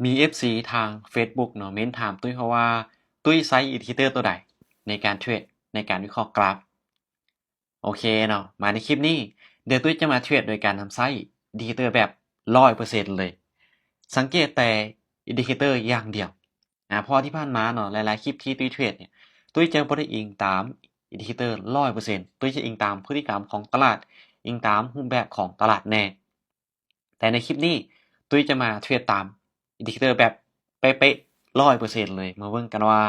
มี FC ทาง Facebook เนาะเม้นถามตุ้ยเขาว่าตุ้ยใช้อินดิเคเตอร์ตัวใดในการเทรดในการวิเคราะห์กราฟโอเคเนาะมาในคลิปนี้เดี๋ยวตุ้ยจะมาเทรดโดยการทำใช้อินดิเคเตอร์แบบ100%เลยสังเกตแต่อินดิเคเตอร์อย่างเดียวเพอที่ผ่านมาเนาะหลายๆคลิปที่ตุ้ยเทรดเนี่ยตุ้ยจะบ่ได้อิงตามอินดิเคเตอร์100%ตุ้ยจะอิงตามพฤติกรรมของตลาดอิงตามรูปแบบของตลาดแน่แต่ในคลิปนี้ตุ้ยจะมาเทรดตามอินดิเคเตอร์แบบเป๊ะๆ100%เลยมาเบิ่งกันว่า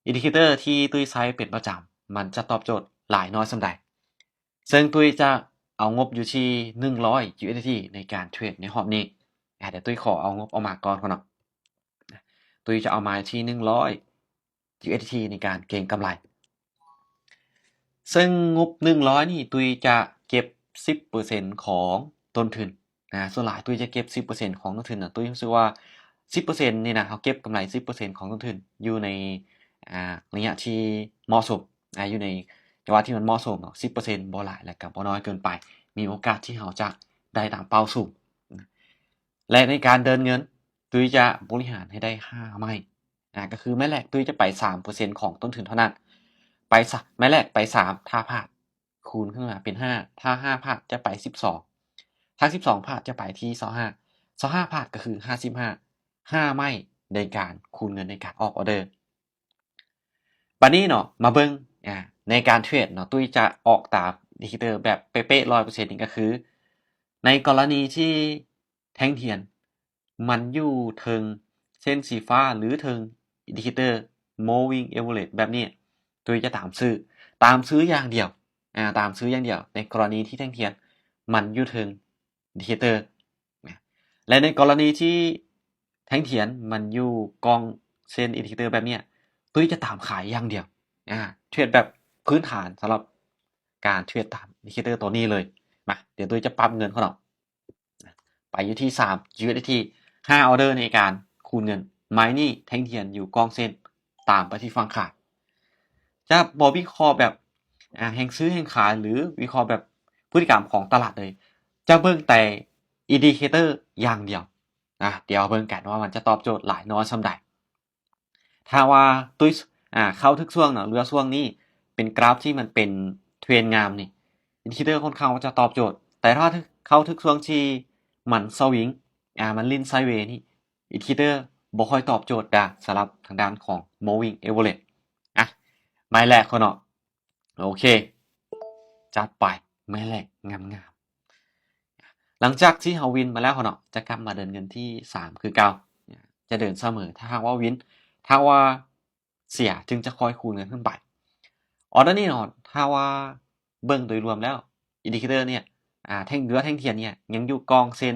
อินดิเคเตอร์ที่ตุ้ยใช้เป็นประจำมันจะตอบโจทย์หลายน้อยส่ำใดซึ่งตุ้ยจะเอางบอยู่ที่100 USDT ในการเทรดในรอบนี้เดี๋ยวตุ้ยขอเอางบออกมาก่อนเนาะตุ้ยจะเอามาที่100 USDT ในการเก็งกำไรซึ่งงบ100นี่ตุ้ยจะเก็บ 10% ของต้นทุนส่วนหลายตุ้ยจะเก็บ 10% ของต้นทุนตุ้ยรู้สึกว่า 10% นี่นะเราเก็บกำไร 10% ของต้นทุนอยู่ในระยะที่เหมาะสมอยู่ในจังหวะที่มันเหมาะสมเนาะ 10% บ่หลายและก็บ่น้อยเกินไปมีโอกาสที่เราจะได้ตามเป้าสูงและในการเดินเงินตุ้ยจะบริหารให้ได้5ไม้ก็คือไม้แรกตุ้ยจะไป 3% ของต้นทุนเท่านั้นไปไม้แรกไป3ถ้าพลาดคูณขึ้นมาเป็น5ถ้า5พลาดจะไป12ถ้า12พลาดจะไปที่25 25พลาดก็คือ55ไม้ในการคูณเงินในการออกออร์เดอร์บัดนี้เนาะมาเบิ่งในการเทรดเนาะตุ้ยจะออกตามอินดิเคเตอร์แบบเป๊ะๆ100%นี่ก็คือในกรณีที่แท่งเทียนมันอยู่เทิงเส้นสีฟ้าหรือเทิงอินดิเคเตอร์ moving average แบบนี้ตุ้ยจะตามซื้ออย่างเดียวตามซื้ออย่างเดียวในกรณีที่แท่งเทียนมันอยู่เทิงอินดิเคเตอร์และในกรณีที่แท่งเทียนมันอยู่กองเส้นอินดิเคเตอร์แบบนี้ตุ้ยจะตามขายอย่างเดียวเทรดแบบพื้นฐานสำหรับการเทรดตามอินดิเคเตอร์ตัวนี้เลยมาเดี๋ยวตุ้ยจะปรับเงินเขาหน่อยไปอยู่ที่3 USDT 5ออเดอร์ในการคูณเงินไม้นี่แท่งเทียนอยู่กองเส้นตามไปที่ฝั่งขายจะบ่วิเคราะห์แบบแห่งซื้อแห่งขายหรือวิเคราะห์แบบพฤติกรรมของตลาดเลยจะเบิ่งแต่อินดิเคเตอร์อย่างเดียวเดี๋ยวเบิ่งกันว่ามันจะตอบโจทย์หลายน้อยส่ำใดถ้าว่าตุ้ยเข้าทุกช่วงเนาะหรือว่าช่วงนี้เป็นกราฟที่มันเป็นเทรนงามนี่อินดิเคเตอร์ค่อนข้างว่าจะตอบโจทย์แต่ถ้าเข้าทุกช่วงที่มันสวิงมันลิ้นไซด์เวย์นี่อินดิเคเตอร์บ่ค่อยตอบโจทย์สำหรับทางด้านของ moving average ไม้แรกเขาเนาะโอเคจัดไปไม้แรกงามๆหลังจากที่เราวินมาแล้วเขาเนาะจะกลับมาเดินเงินที่3คือเก่าจะเดินเสมอถ้าหากว่าวินถ้าว่าเสียจึงจะค่อยคูณเงินขึ้นไปออเดอร์นี้เนาะถ้าว่าเบิ่งโดยรวมแล้วอินดิเคเตอร์เนี่ยแท่งแท่งเทียนเนี่ยยังอยู่กองเส้น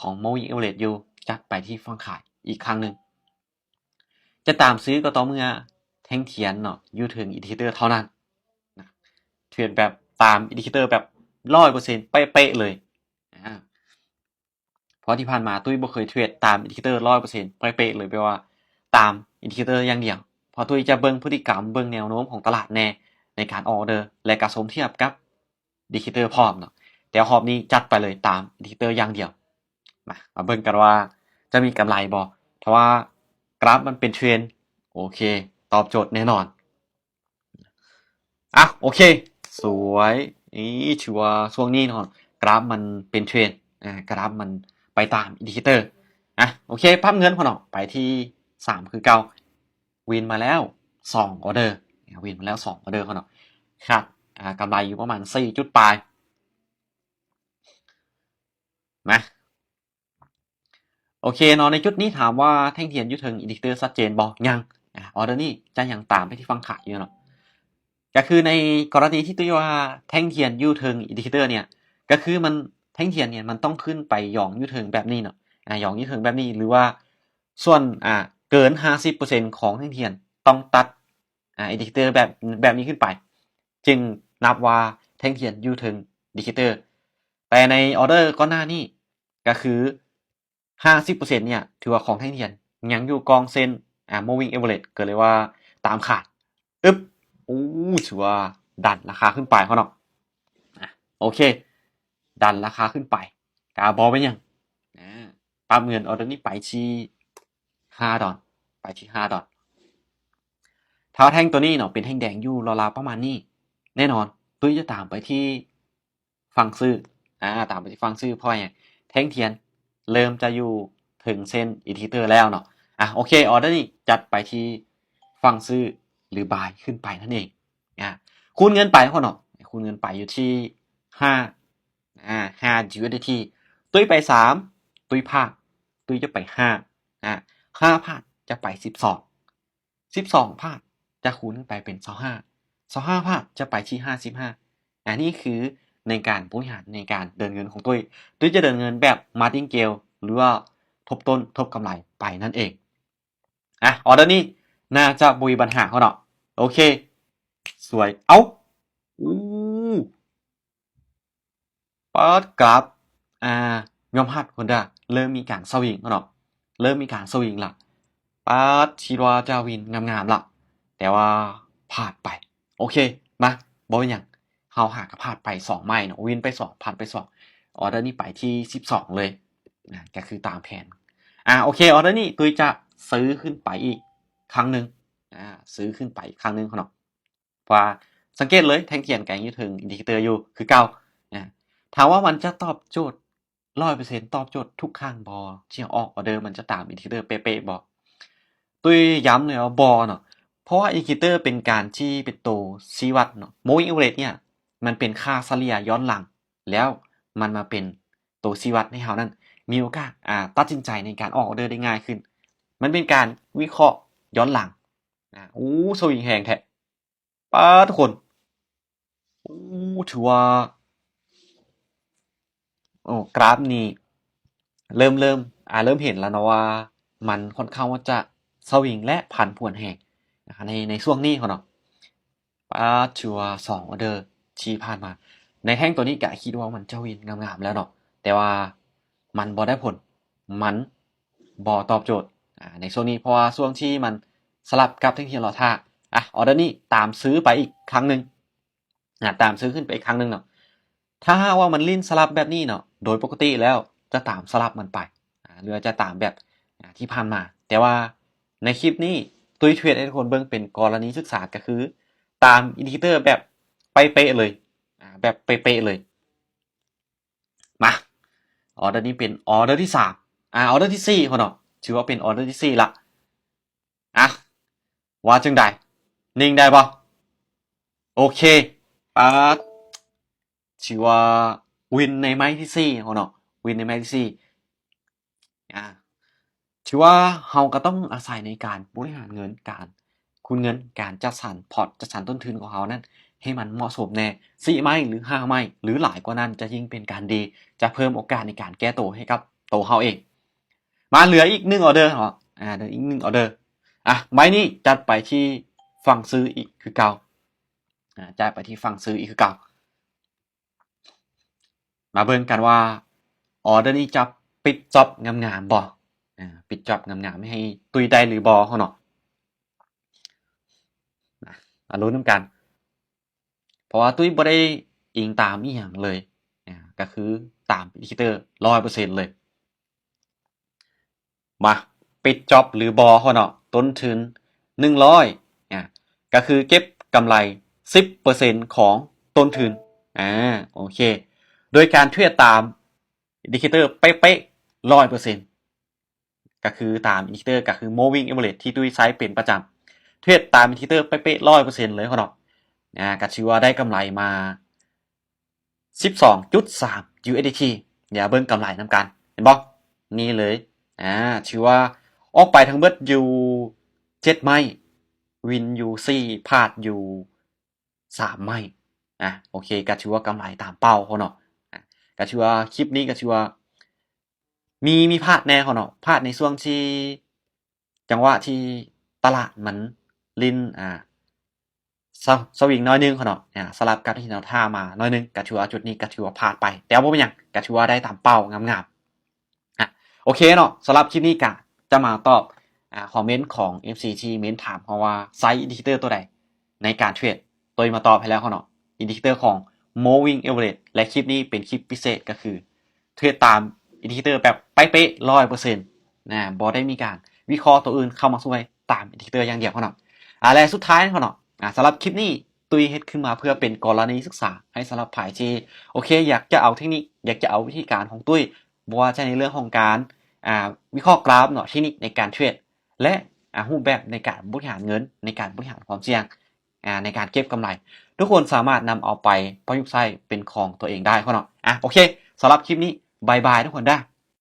ของ moving average อยู่จัดไปที่ฝั่งขายอีกครั้งหนึ่งจะตามซื้อก็ต่อเมื่อแท่งเทียนเนาะอยู่ถึงอินดิเคเตอร์เท่านั้นนะเทรดแบบตามอินดิเคเตอร์แบบ100%เป๊ะๆเลยเพราะที่ผ่านมาตุ้ยบ่เคยเทรดตามอินดิเคเตอร์100%เป๊ะๆเลยแปลว่าตามอินดิเคเตอร์อย่างเดียวเพราะตุ้ยจะเบิ่งพฤติกรรมเบิ่งแนวโน้มของตลาดแน่ในการออร์เดอร์และก็สมเทียบกับอินดิเคเตอร์พร้อมเนาะแต่รอบนี้จัดไปเลยตามอินดิเคเตอร์อย่างเดียวมาเบิ่งกันว่าจะมีกำไรบ่เพราะว่ากราฟมันเป็นเทรนโอเคตอบโจทย์แน่นอนโอเคสวยนี่ถือว่าช่วงนี้เนาะกราฟมันเป็นเทรนกราฟมันไปตามอินดิเคเตอร์โอเคภาพเงินพอเนาะไปที่3คือเก่าวินมาแล้ว2ออเดอร์วินมาแล้ว2ออเดอร์เขาเนาะครับกำไรอยู่ประมาณ4จุดปลายมาโอเคเนาะในจุดนี้ถามว่าแท่งเทียนอยู่ถึงอินดิเคเตอร์ชัดเจนบ่ยังออเดอร์นี้จะยังตามไปที่ฝั่งขายอยู่เนาะ ก็คือในกรณีที่ตุ้ยว่าแท่งเทียนอยู่เทิงอินดิเคเตอร์เนี่ยก็คือมันแท่งเทียนเนี่ยมันต้องขึ้นไปหย่องอยู่เทิงแบบนี้เนาะหย่องอยู่เทิงแบบนี้หรือว่าส่วนเกิน50%ของแท่งเทียนต้องตัดอินดิเคเตอร์แบบนี้ขึ้นไปจึงนับว่าแท่งเทียนอยู่เทิงอินดิเคเตอร์แต่ในออเดอร์ก่อนหน้านี้ก็คือ50%เนี่ยถือว่าของแท่งเทียนยังอยู่กองเส้นmoving average ก็เลยว่าตามขาดอึ๊บ ถือว่าดันราคาขึ้นไปเขาเนาะโอเคดันราคาขึ้นไปกาบอลเป็นยังไป รับเงินออเดอร์นี้ไปที่$5ไปที่$5ถ้าแท่งตัวนี้เนาะเป็นแท่งแดงอยู่ราวๆประมาณนี้แน่นอนตุ้ยจะตามไปที่ฝั่งซื้อตามไปที่ฝั่งซื้อเพราะอย่างแท่งเทียนเริ่มจะอยู่ถึงเส้นอินทิเตอร์แล้วเนาะโอเคออเดอร์นี้จัดไปที่ฝั่งซื้อหรือบายขึ้นไปนั่นเองคูณเงินไปเขาเนาะคูณเงินไปอยู่ที่5 USDT ตุ้ยไป3ตุ้ยพลาดตุ้ยจะไป5พลาดจะไป12พลาดจะคูณขึ้นไปเป็น25พลาดจะไปที่55นี่คือในการบริหารในการเดินเงินของตุ้ยจะเดินเงินแบบ martingale หรือว่าทบต้นทบกำไรไปนั่นเองออเดอร์นี้น่าจะบ่มีปัญหาเขาเนาะโอเคสวยเปิดกราฟยอมหัดคนเด้อเริ่มมีการสวิงเนาะเริ่มมีการสวิงละปัดคิดว่าจะวินงามๆละแต่ว่าพลาดไปโอเคมาบ่เป็นหยังเฮาหากพลาดไป2ไม้เนาะวินไป2พลาดไป2ออเดอร์นี้ไปที่12เลยก็คือตามแผนโอเคออเดอร์นี้ตุ้ยจะซื้อขึ้นไปอีกครั้งหนึงซื้อขึ้นไปอีกครั้งหนึงเนาะเพราะว่าสังเกตเลยแท่งเทียนแกงอยู่ถึงอินดิเคเตอร์อยู่คือเก่าถามว่ามันจะตอบโจทย์ 100% ตอบโจทย์ทุกครั้งบ่ที่ออกออเดอร์มันจะตามอินดิเคเตอร์เป๊ะๆบ่ตุ้ยย้ำเลยว่าบ่เนาะเพราะว่าอินดิเคเตอร์เป็นการที่เป็นตัวชี้วัดเนาะ moving average เนี่ยมันเป็นค่าเฉลี่ยย้อนหลังแล้วมันมาเป็นตัวชี้วัดให้เฮานั้นมีโอกาสตัดสินใจในการออกออเดอร์ได้ง่ายขึ้นมันเป็นการวิเคราะห์ย้อนหลังสวิงแฮงแท้ป๊าทุกคนถือว่ากราฟนี้เริ่มเห็นแล้วนะว่ามันค่อนข้างว่าจะสวิงและผันผวนแฮงในช่วงนี้เขาเนาะถือว่า2ออเดอร์ที่ผ่านมาในแท่งตัวนี้ก็คิดว่ามันจะวินงามๆแล้วเนาะแต่ว่ามันบ่ได้ผลมันบ่ตอบโจทย์ในช่วงนี้เพราะว่าช่วงที่มันสลับกับแท่งเทียนรอท่าออเดอร์นี้ตามซื้อไปอีกครั้งหนึงตามซื้อขึ้นไปอีกครั้งหนึงเนาะถ้าหากว่ามันลิ้นสลับแบบนี้เนาะโดยปกติแล้วจะตามสลับมันไปหรือจะตามแบบที่ผ่านมาแต่ว่าในคลิปนี้ตุ้ยเทรดให้ทุกคนเบิ่งเป็นกรณีศึกษาก็คือตามอินดิเคเตอร์แบบเป๊ะๆเลยแบบเป๊ะๆเลยมาออเดอร์นี้เป็นออเดอร์ที่3ออเดอร์ที่4เขาเนาะถือว่าเป็นออเดอร์ที่4ละว่าจังใดนิ่งได้บ่โอเคป๊าดถือว่าวินในไม้ที่4เขาเนาะวินในไม้ที่4ถือว่าเราก็ต้องอาศัยในการบริหารเงินการคูณเงินการจัดสรรพอร์ตจัดสรรต้นทุนของเรานั้นให้มันเหมาะสมแน่4ไม้หรือ5ไม้หรือหลายกว่านั้นจะยิ่งเป็นการดีจะเพิ่มโอกาสในการแก้ตัวให้กับตัวเราเองมาเหลืออีก1ออเดอร์เหรอเหลืออีก1ออเดอร์ไม้นี้จัดไปที่ฝั่งซื้ออีกคือเก่าจัดไปที่ฝั่งซื้ออีกคือเก่ามาเบิ่งกันว่าออเดอร์นี้จะปิดจ็อบงามๆบ่ปิดจ็อบงามๆให้ตุยได้หรือบ่เขาเนาะมาลุ้นนำกันเพราะว่าตุ้ยบ่ได้อิงตามอีหยังเลยก็คือตามอินดิเคเตอร์ 100% เลยมาปิดจ็อบหรือบอเขาเนาะต้นทุน100ก็คือเก็บกำไร 10% ของต้นทุนโอเคโดยการเทรดตามอินดิเคเตอร์เป๊ะๆ 100% ก็คือตามอินดิเคเตอร์ก็คือ moving average ที่ตุ้ยใช้เป็นประจำเทรดตามอินดิเคเตอร์เป๊ะๆ 100% เลยเขาเนาะก็ชื่อว่าได้กำไรมา 12.3 USDT เดี๋ยวเบิ่งกำไรนำกันเห็นบ่นี่เลยชื่อว่าออกไปทั้งเบิดอยู่7ไม้วินอยู่4พลาดอยู่3ไม้โอเคก็ถือว่ากำไรตามเป้าเขาเนาะก็ถือว่าคลิปนี้ก็ถือว่ามีพลาดแน่เขาเนาะพลาดในช่วงที่จังหวะที่ตลาดมันลิ้นสวิงน้อยนึงเขาเนาะสลับกับที่แนวท่ามาน้อยนึงก็ถือว่าจุดนี้ก็ถือว่าพลาดไปแต่บ่เป็นหยังก็ถือว่าได้ตามเป้างามๆโอเคเนาะสำหรับคลิปนี้ก็จะมาตอบคอมเมนต์ของ FC ที่เม้นถามเขาว่าไซส์อินดิเคเตอร์ตัวใดในการเทรดตัวมาตอบให้แล้วเขาเนาะอินดิเคเตอร์ของ moving average และคลิปนี้เป็นคลิปพิเศษก็คือเทรดตาม อินดิเคเตอร์แบบเป๊ะๆ 100% นะบ่ได้มีการวิเคราะห์ตัวอื่นเข้ามาช่วยตามอินดิเคเตอร์อย่างเดียวเนาะและสุดท้ายเนาะสำหรับคลิปนี้ตุยเฮ็ดขึ้นมาเพื่อเป็นกรณีศึกษาให้สำหรับไผที่โอเคอยากจะเอาเทคนิคอยากจะเอาวิธีการของตุ้ยบ่ว่าจะในเรื่องของการวิเคราะห์กราฟเนาะเทคนิคในการเทรดและรูปแบบในการบริหารเงินในการบริหารความเสี่ยงในการเก็บกำไรทุกคนสามารถนำเอาไปประยุกต์ใช้เป็นของตัวเองได้เนาะโอเคสำหรับคลิปนี้บายบายทุกคนได้